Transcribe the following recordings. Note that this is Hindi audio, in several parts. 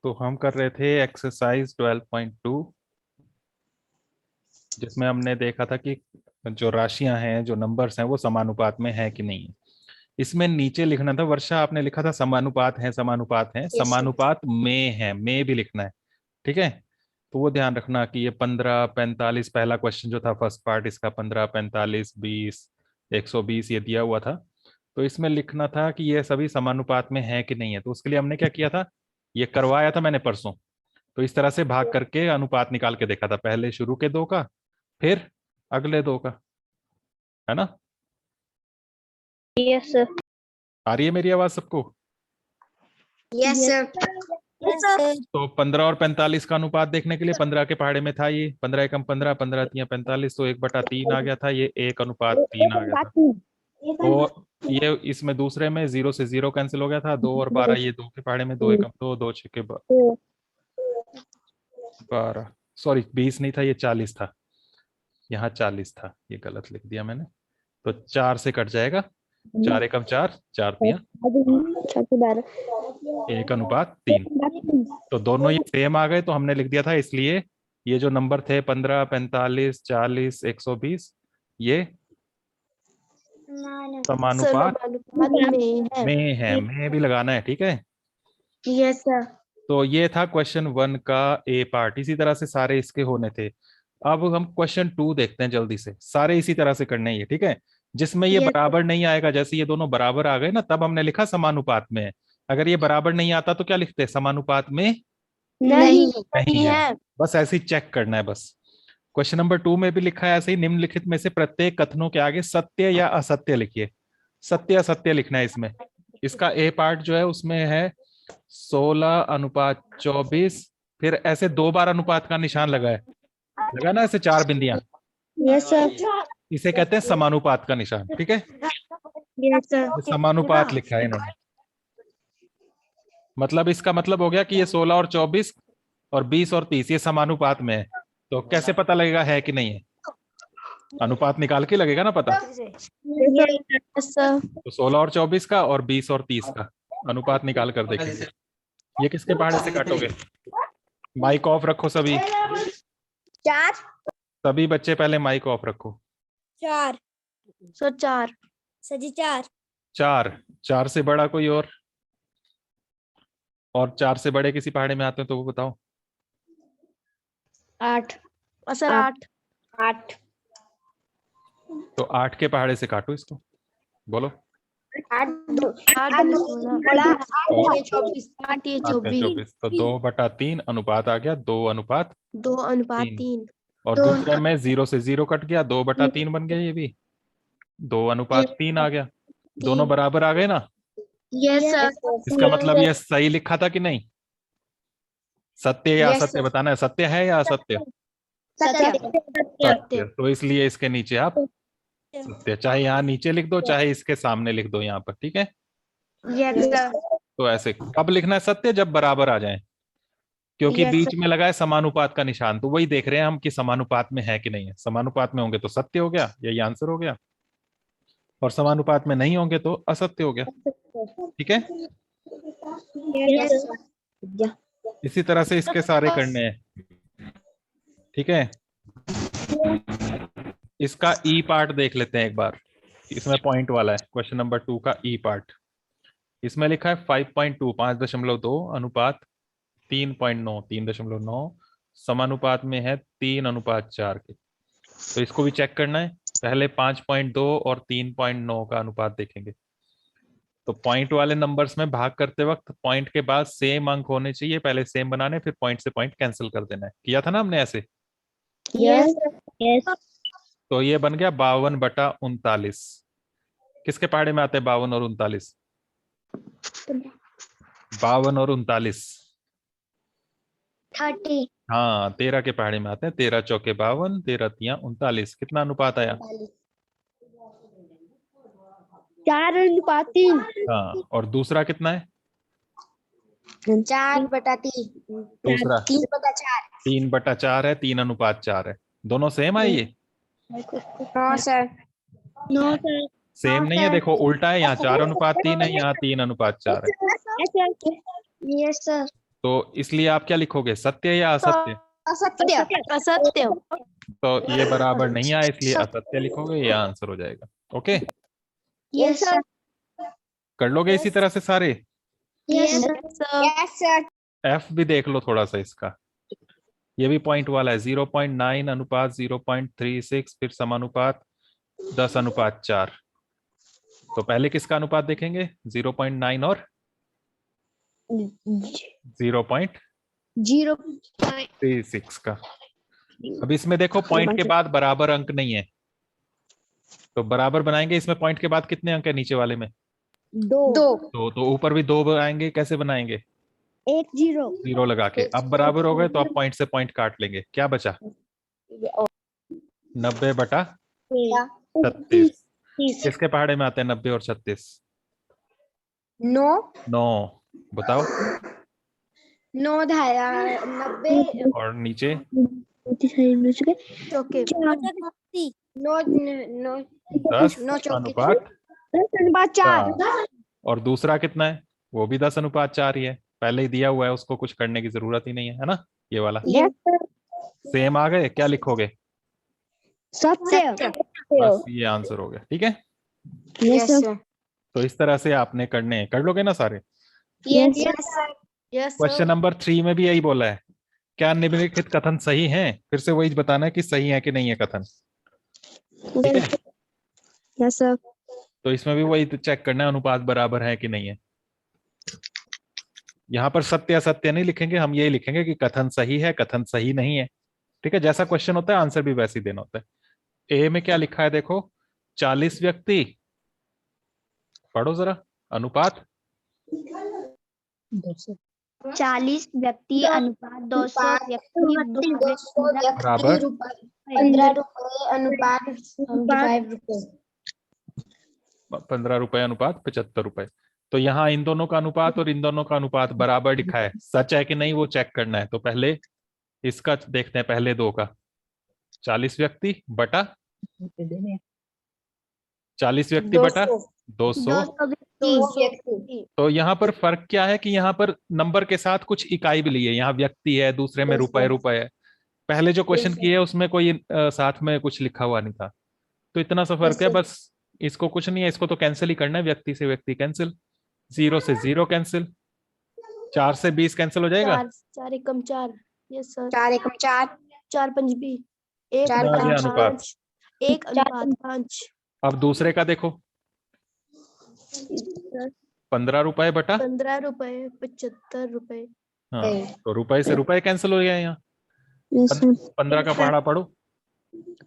तो हम कर रहे थे एक्सरसाइज 12.2, जिसमें हमने देखा था कि जो राशियां हैं, जो नंबर्स हैं, वो समानुपात में है कि नहीं है। इसमें नीचे लिखना था, वर्षा आपने लिखा था समानुपात है, समानुपात है, Yes, sir. समानुपात में है, में भी लिखना है। ठीक है, तो वो ध्यान रखना कि ये 15, 45 पहला क्वेश्चन जो था फर्स्ट पार्ट इसका 15, 45, 20, 120 ये दिया हुआ था। तो इसमें लिखना था कि ये सभी समानुपात में है कि नहीं है। तो उसके लिए हमने क्या किया था, ये करवाया था मैंने परसों। तो इस तरह से भाग करके अनुपात निकाल के देखा था, पहले शुरू के दो का, फिर अगले दो का, है ना। Yes, sir. आ रही है मेरी आवाज सबको? Yes, sir. Yes, sir. तो 15 और 45 का अनुपात देखने के लिए 15 के पहाड़े में था ये 15 एकम 15, 15 तिया 45, तो 1/3 आ गया था, ये 1:3 आ गया था। तो ये इसमें दूसरे में 0 से 0 कैंसिल हो गया था, 2 और 12, ये 2 के पहाड़े में 2 एकम 2, 2 6 के 12, सॉरी 20 नहीं था, ये 40 था, यहाँ 40 था, ये गलत लिख दिया मैंने। तो 4 से कट जाएगा, 4 एकम 4, 4 तिया 1:3। तो दोनों ये सेम आ गए, तो हमने लिख दिया था, इसलिए ये जो नंबर थे 15, 45, 40, 120, ये समानुपात में है, में भी लगाना है, ठीक है। Yes, sir. तो ये था क्वेश्चन 1 का ए पार्ट, इसी तरह से सारे इसके होने थे। अब हम क्वेश्चन 2 देखते हैं जल्दी से, सारे इसी तरह से करने हैं ये, ठीक है। जिसमें ये Yes, बराबर नहीं आएगा, जैसे ये दोनों बराबर आ गए ना, तब हमने लिखा समानुपात में है। अगर ये बराबर नहीं आता तो क्या लिखते हैं, समानुपात में नहीं नहीं है। बस ऐसे ही चेक करना है बस। क्वेश्चन नंबर 2 में भी लिखा है ऐसे ही, निम्नलिखित में से प्रत्येक कथनों के आगे सत्य या असत्य लिखिए। सत्य असत्य लिखना है इसमें। इसका ए पार्ट जो है उसमें है 16:24, फिर ऐसे 2 बार अनुपात का निशान लगा है, लगा ना ऐसे 4 बिंदियां, Yes, sir. इसे कहते हैं समानुपात का निशान, ठीक है। Yes, sir. ये समानुपात लिखा है इन्होंने, मतलब इसका मतलब हो गया कि ये 16 और 24 और 20 और 30 ये समानुपात में है। तो कैसे पता लगेगा है कि नहीं है, अनुपात निकाल के लगेगा ना पता। Yes, sir. तो 16 और 24 का और 20 और 30 का अनुपात निकाल कर देखेंगे। ये किसके पहाड़े से काटोगे? माइक ऑफ रखो सभी, 4 सभी बच्चे पहले माइक ऑफ रखो। 4 सर 4 सजी 4 4, 4 से बड़ा कोई और 4 से बड़े किसी पहाड़े में आते हैं तो वो बताओ। 8 सर 8 तो 8 के पहाड़े से काटो इसको, बोलो। 8 8 24 8 ये 24 तो 2/3 अनुपात आ गया, 2:3। 2:3 और दूसरे में 0 से 0 कट गया, 2/3 बन गया, ये भी 2:3 आ गया। दोनों बराबर आ गए ना। यस सर इसका मतलब ये सही लिखा था कि नहीं? सत्य या Yes, असत्य sir. बताना है, सत्य है या असत्य? सत्य सत्य। तो इसलिए इसके नीचे आप सत्य, चाहे यहाँ नीचे लिख दो चाहे इसके सामने लिख दो यहाँ पर, ठीक है। यस सर तो ऐसे कब लिखना है सत्य, जब बराबर आ जाए, क्योंकि Yes, बीच sir. में लगा है समानुपात का निशान, तो वही देख रहे हैं हम कि समानुपात में है कि नहीं है। समानुपात में होंगे तो सत्य हो गया, यही आंसर हो गया, और समानुपात में नहीं होंगे तो असत्य हो गया, ठीक है। Yes, sir. इसी तरह से इसके सारे करने हैं, ठीक है। इसका ई पार्ट देख लेते हैं एक बार, इसमें पॉइंट वाला है क्वेश्चन नंबर 2 का ई पार्ट। इसमें लिखा है 5.2 5.2 अनुपात 3.9 3.9 समानुपात में है 3:4 के। तो इसको भी चेक करना है, पहले 5.2 और 3.9 का अनुपात देखेंगे। तो पॉइंट वाले नंबर्स में भाग करते वक्त पॉइंट के बाद सेम अंक होने चाहिए, पहले सेम बनाने, फिर पॉइंट से पॉइंट कैंसिल कर देना है, किया था ना हमने ऐसे। Yes, yes. तो ये बन गया 52/39। किसके पहाड़े में आते हैं 52 और 39? 52 और 39 30 हाँ 13 के पहाड़े में आते हैं, 13 चौके 52, 13 तिया 39। कितना अनुपात आया? 4:3 हाँ, और दूसरा कितना है? 4/3 दूसरा 3/4 3/4 है, 3:4 है। दोनों सेम है ये? No sir no sir same नहीं है, देखो उल्टा है, यहाँ 4:3 है, यहाँ 3:4 है। यस सर तो इसलिए आप क्या लिखोगे, सत्य या असत्य? असत्य। असत्य। तो ये बराबर नहीं आया इसलिए असत्य लिखोगे, ये आंसर हो जाएगा। Okay, yes sir. कर लोगे इसी तरह से सारे। Yes sir. Yes sir. F भी देख लो थोड़ा सा इसका, ये भी पॉइंट वाला है। 0.9 अनुपात 0.36, फिर समानुपात 10:4। तो पहले किसका अनुपात देखेंगे, 0.9 और 0.36 का। अब इसमें देखो पॉइंट के बाद बराबर अंक नहीं है, तो बराबर बनाएंगे। इसमें पॉइंट के बाद कितने अंक है नीचे वाले में? दो। तो ऊपर भी दो आएंगे, कैसे बनाएंगे? एक जीरो। जीरो लगा के। अब बराबर हो गए तो अब पॉइंट से पॉइंट काट लेंगे, क्या बचा? 90/36। किसके पहाड़े में आते हैं 90 और 36? नौ। 9। बताओ। नौ धारा 90। और नीचे चौके। नौ नौ 10 नौ चौके अनुपात 10/4। 4। और दूसरा कितना है? वो भी 10:4 ही है, पहले ही दिया हुआ है, उसको कुछ करने की जरूरत ही नहीं है ना, ये वाला। सेम आ गए, क्या लिखोगे? सत्य। बस ये आंसर हो गया, ठीक है। Yes sir. तो इस तरह से आपने करने हैं, कर लोगे ना सारे। Yes sir. Yes question number 3 में भी यही बोला है, क्या निम्नलिखित कथन सही हैं? फिर से वही बताना है कि सही है कि नहीं है कथन, ठीक है। Yes sir. तो इसमें भी वही चेक करना है, अनुपात बराबर है कि नहीं है। यहाँ पर सत्य असत्य नहीं लिखेंगे, हम यही लिखेंगे कि कथन सही है, कथन सही नहीं है, ठीक है। जैसा क्वेश्चन होता है आंसर भी वैसे ही देना होता है। ए में क्या लिखा है देखो, 40 व्यक्ति, पढ़ो जरा, अनुपात 40 व्यक्ति अनुपात 200 व्यक्ति बराबर 15 रुपए अनुपात 25 रुपए। 15 रुपए अनुपात 75 रुपए। तो यहाँ इन दोनों का अनुपात और इन दोनों का अनुपात बराबर लिखा है, सच है कि नहीं वो चेक करना है। तो पहले इसका देखते हैं, पहले दो का। 40 व्यक्ति बटा 40 व्यक्ति बटा 200। 200 व्यक्ति। तो यहाँ पर फर्क क्या है कि यहाँ पर नंबर के साथ कुछ इकाई भी ली है, यहाँ व्यक्ति है, दूसरे में रुपए रुपए है। पहले जो क्वेश्चन किए है उसमें कोई साथ में कुछ लिखा हुआ नहीं था, तो इतना सा फर्क है बस। इसको कुछ नहीं है, इसको तो कैंसिल ही करना है, व्यक्ति से व्यक्ति कैंसिल, 0 से 0 कैंसिल, 4 से 20 कैंसिल हो जाएगा। 4 एकम 4। Yes sir. 4 एकम 4। 4 पंच भी 1 कितना आ गया अनुपात? 5। 1 अनुपात 5। अब दूसरे का देखो, 15 रुपए बटा 15 रुपए 75 रुपए। हाँ, तो रुपए से रुपए कैंसिल हो गया यहाँ। 15 का पहाड़ा पढ़ो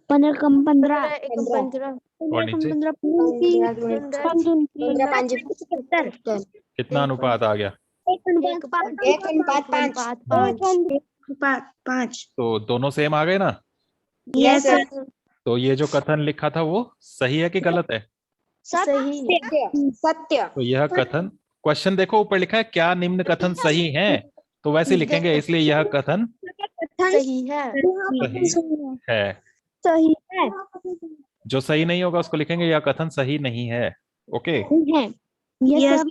15 कम 15 एकम 15 और नीचे 15 कितना अनुपात आ गया? 1 अनुपात 5। तो दोनों सेम आ गए ना। Yes sir. तो ये जो कथन लिखा था वो सही है कि गलत है? सही। सत्य। तो यह कथन, क्वेश्चन देखो ऊपर लिखा है क्या निम्न कथन सही है, तो वैसे लिखेंगे, इसलिए यह कथन सही है। सही है। सही है। जो सही नहीं होगा उसको लिखेंगे यह कथन सही नहीं है। ओके, यस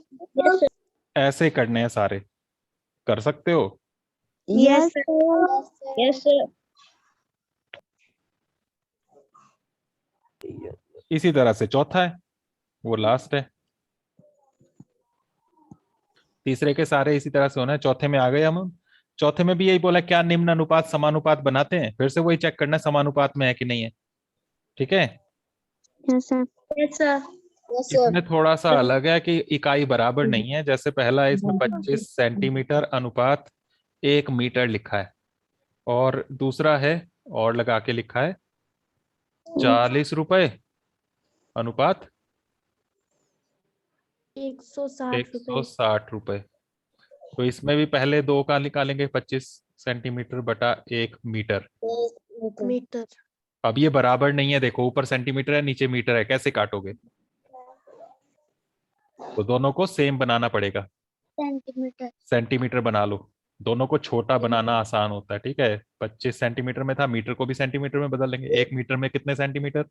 ऐसे करने हैं सारे, कर सकते हो। Yes yes. इसी तरह से चौथा है, वो लास्ट है। तीसरे के सारे इसी तरह से होना है। चौथे में आ गए हम। चौथे में भी यही बोला क्या निम्न अनुपात समानुपात बनाते हैं, फिर से वही चेक करना है समानुपात में है कि नहीं है, ठीक है। Yes sir. Yes sir. इसमें थोड़ा सा अलग है कि इकाई बराबर नहीं है। जैसे पहला है, इसमें 25 सेंटीमीटर अनुपात 1 मीटर लिखा है, और दूसरा है और लगा के लिखा है 40 रुपए अनुपात 160 रुपए। तो इसमें भी पहले दो का निकालेंगे, 25 सेंटीमीटर बटा 1 मीटर। मीटर। अब ये बराबर नहीं है, देखो ऊपर सेंटीमीटर है नीचे मीटर है, कैसे काटोगे? तो दोनों को सेम बनाना पड़ेगा, सेंटीमीटर। सेंटीमीटर बना लो। दोनों को छोटा बनाना आसान होता है, ठीक है। 25 सेंटीमीटर में था, मीटर को भी सेंटीमीटर में बदल लेंगे। 1 मीटर में कितने सेंटीमीटर?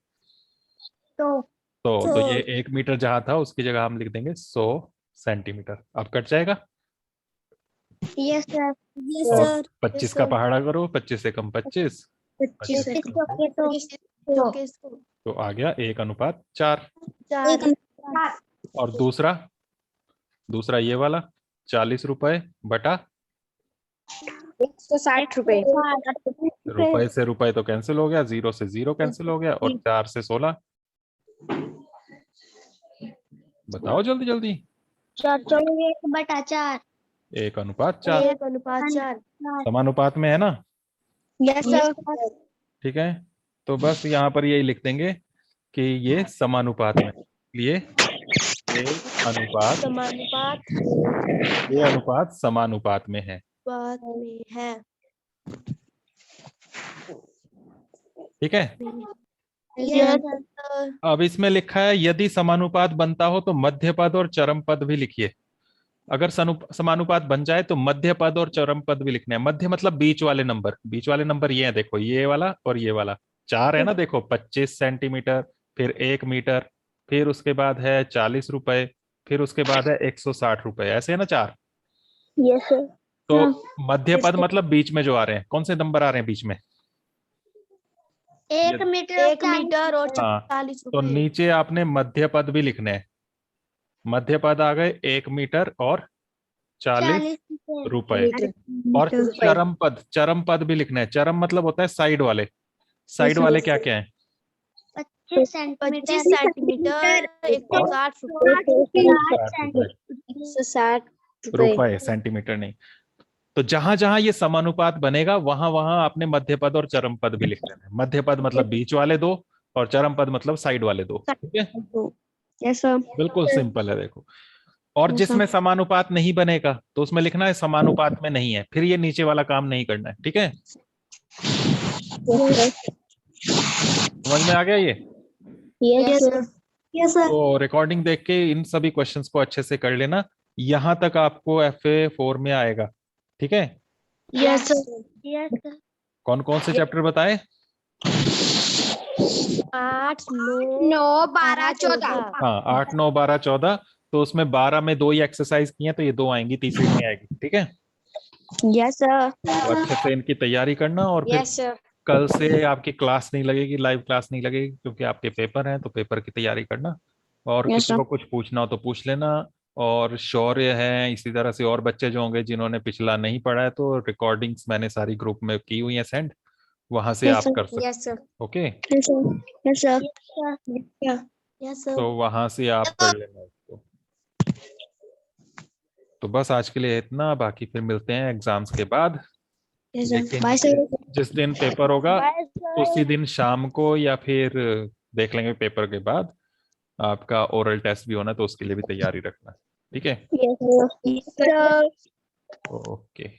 तो ये 1 मीटर जहां था उसकी जगह हम लिख देंगे 100 सेंटीमीटर। अब कट जाएगा। Yes sir. यस और सर। 25 का पहाड़ा करो, 25 से कम 25, 25 से कम 25, तो आ गया 1:4। और दूसरा दूसरा ये वाला 40 रुपए बटा 160 रुपए। रुपए से रुपए तो कैंसिल हो गया, 0 से 0 कैंसिल हो गया, और 4 से 16। बताओ जल्दी जल्दी। 1/4। 1:4 1/4। समानुपात में है ना। Yes sir. ठीक है, तो बस यहाँ पर यही लिख देंगे कि ये समानुपात में, ये अनुपात, ये अनुपात समानुपात में है। बात में है। ठीक है, यस सर। अब इसमें लिखा है यदि समानुपात बनता हो तो मध्य पद और चरम पद भी लिखिए। अगर समानुपात बन जाए तो मध्य पद और चरम पद भी लिखने हैं। मध्य मतलब बीच वाले नंबर, बीच वाले नंबर ये है, देखो ये वाला और ये वाला, 4 है ना, देखो 25 सेंटीमीटर, फिर 1 मीटर, फिर उसके बाद है 40 रुपए, फिर उसके बाद है 160 रुपए, ऐसे है ना 4। Yes sir. तो मध्य पद मतलब बीच में जो आ रहे हैं, कौन से नंबर आ रहे हैं बीच में? 1 मीटर। 1 मीटर और हाँ, 40 तो रुपए। नीचे आपने मध्य पद भी लिखने हैं। मध्य पद आ गए 1 मीटर और 40 रुपए। और चरम पद भी लिखना है। चरम मतलब होता है साइड वाले। साइड वाले क्या क्या है? 25 सेंटीमीटर। 160 रुपए। 160 रुपए, सेंटीमीटर नहीं। तो जहां जहां ये समानुपात बनेगा वहां वहां आपने मध्य पद और चरम पद भी लिख लेना है। मध्य पद मतलब बीच वाले दो, और चरम पद मतलब साइड वाले दो। ठीक है, यस सर। बिल्कुल सिंपल है, देखो। और जिसमें समानुपात नहीं बनेगा तो उसमें लिखना है समानुपात में नहीं है, फिर ये नीचे वाला काम नहीं करना है। ठीक है, समझ में आ गया ये? Yes sir. Yes sir. तो रिकॉर्डिंग देख के इन सभी क्वेश्चंस को अच्छे से कर लेना। यहां तक आपको FA4 में आएगा। ठीक है, यस सर। Yes sir. कौन कौन से चैप्टर बताए? 8 9 12 14। हाँ, 8 9 12 14। तो उसमें 12 में 2 ही एक्सरसाइज की हैं, तो ये 2 आएंगी, तीसरी नहीं आएगी। ठीक है, यस सर। तो अच्छे से इनकी तैयारी करना। और फिर यस सर। कल से आपकी क्लास नहीं लगेगी, लाइव क्लास नहीं लगेगी, क्योंकि आपके पेपर हैं, तो पेपर की तैयारी करना। और यस किसी सर। को कुछ पूछना हो तो पूछ लेना। और शौर्य है, इसी तरह से और बच्चे जो होंगे जिन्होंने पिछला नहीं पढ़ा है, तो रिकॉर्डिंग्स मैंने सारी ग्रुप में की हुई है सेंड, वहां से आप कर सकते। Yes sir. Okay, yes sir. Yes sir. Yes sir. तो वहां से आप कर लेना इसको। तो बस आज के लिए इतना, बाकी फिर मिलते हैं एग्जाम्स के बाद। Yes sir. लेकिन बाय सर। जिस दिन पेपर होगा बाय सर। उसी दिन शाम को, या फिर देख लेंगे पेपर के बाद, आपका ओरल टेस्ट भी होना, तो उसके लिए भी तैयारी रखना। ठीक है, यस सर। ओके।